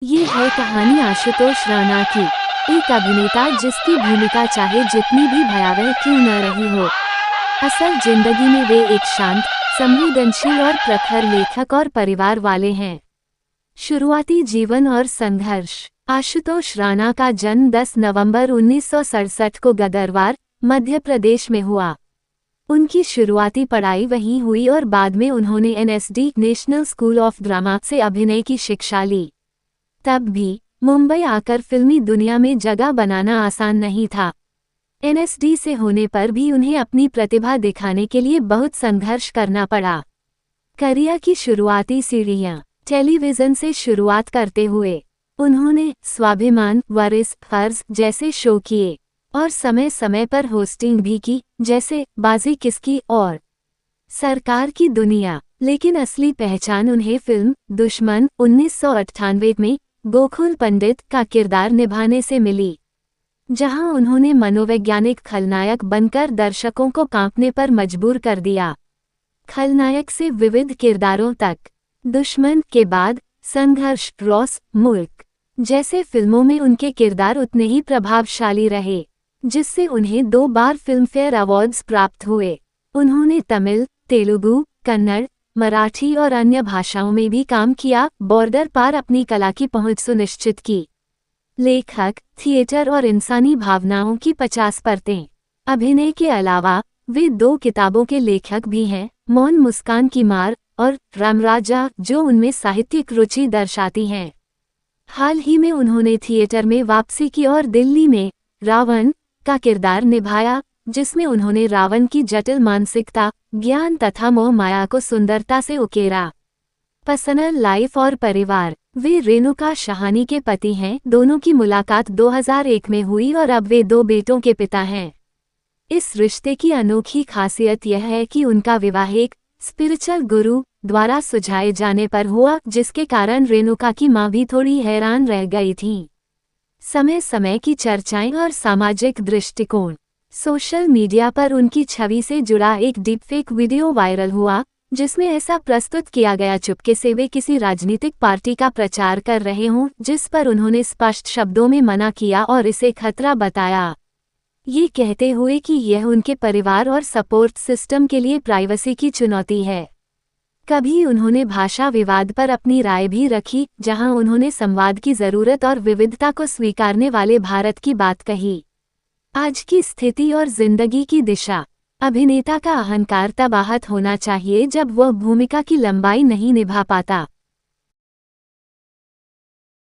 ये है कहानी आशुतोष राणा की, एक अभिनेता जिसकी भूमिका चाहे जितनी भी भयावह क्यों न रही हो, असल जिंदगी में वे एक शांत, संवेदनशील और प्रखर लेखक और परिवार वाले हैं। शुरुआती जीवन और संघर्ष। आशुतोष राणा का जन्म 10 नवंबर 1967 को गदरवार, मध्य प्रदेश में हुआ। उनकी शुरुआती पढ़ाई वहीं हुई और बाद में उन्होंने NSD national school of drama से अभिनय की शिक्षा ली। तब भी मुंबई आकर फिल्मी दुनिया में जगह बनाना आसान नहीं था। एनएसडी से होने पर भी उन्हें अपनी प्रतिभा दिखाने के लिए बहुत संघर्ष करना पड़ा। करियर की शुरुआती सीढ़ियां। टेलीविजन से शुरुआत करते हुए उन्होंने स्वाभिमान, वरिस, फर्ज जैसे शो किए और समय समय पर होस्टिंग भी की, जैसे बाजी किसकी और सरकार की दुनिया। लेकिन असली पहचान उन्हें फिल्म दुश्मन 1998 में गोकुल पंडित का किरदार निभाने से मिली, जहां उन्होंने मनोवैज्ञानिक खलनायक बनकर दर्शकों को कांपने पर मजबूर कर दिया। खलनायक से विविध किरदारों तक। दुश्मन के बाद संघर्ष, रॉस, मुल्क जैसे फिल्मों में उनके किरदार उतने ही प्रभावशाली रहे, जिससे उन्हें 2 बार फिल्मफेयर अवार्ड्स प्राप्त हुए। उन्होंने तमिल, तेलुगु, कन्नड़, मराठी और अन्य भाषाओं में भी काम किया, बॉर्डर पार अपनी कला की पहुंच सुनिश्चित की। लेखक, थिएटर और इंसानी भावनाओं की 50 परतें। अभिनय के अलावा वे 2 किताबों के लेखक भी हैं, मौन मुस्कान की मार और रामराजा, जो उनमें साहित्यिक रुचि दर्शाती हैं। हाल ही में उन्होंने थिएटर में वापसी की और दिल्ली में रावण का किरदार निभाया, जिसमें उन्होंने रावण की जटिल मानसिकता, ज्ञान तथा मोह माया को सुंदरता से उकेरा। पर्सनल लाइफ और परिवार। वे रेणुका शाहानी के पति हैं। दोनों की मुलाकात 2001 में हुई और अब वे 2 बेटों के पिता हैं। इस रिश्ते की अनोखी खासियत यह है कि उनका विवाह एक स्पिरिचुअल गुरु द्वारा सुझाए जाने पर हुआ, जिसके कारण रेणुका की मां भी थोड़ी हैरान रह गई थीं। समय समय की चर्चाएं और सामाजिक दृष्टिकोण। सोशल मीडिया पर उनकी छवि से जुड़ा एक डीपफेक वीडियो वायरल हुआ, जिसमें ऐसा प्रस्तुत किया गया चुपके से वे किसी राजनीतिक पार्टी का प्रचार कर रहे हों, जिस पर उन्होंने स्पष्ट शब्दों में मना किया और इसे खतरा बताया, ये कहते हुए कि यह उनके परिवार और सपोर्ट सिस्टम के लिए प्राइवेसी की चुनौती है। कभी उन्होंने भाषा विवाद पर अपनी राय भी रखी, जहां उन्होंने संवाद की जरूरत और विविधता को स्वीकारने वाले भारत की बात कही। आज की स्थिति और जिंदगी की दिशा। अभिनेता का अहंकार तब आहत होना चाहिए जब वह भूमिका की लंबाई नहीं निभा पाता।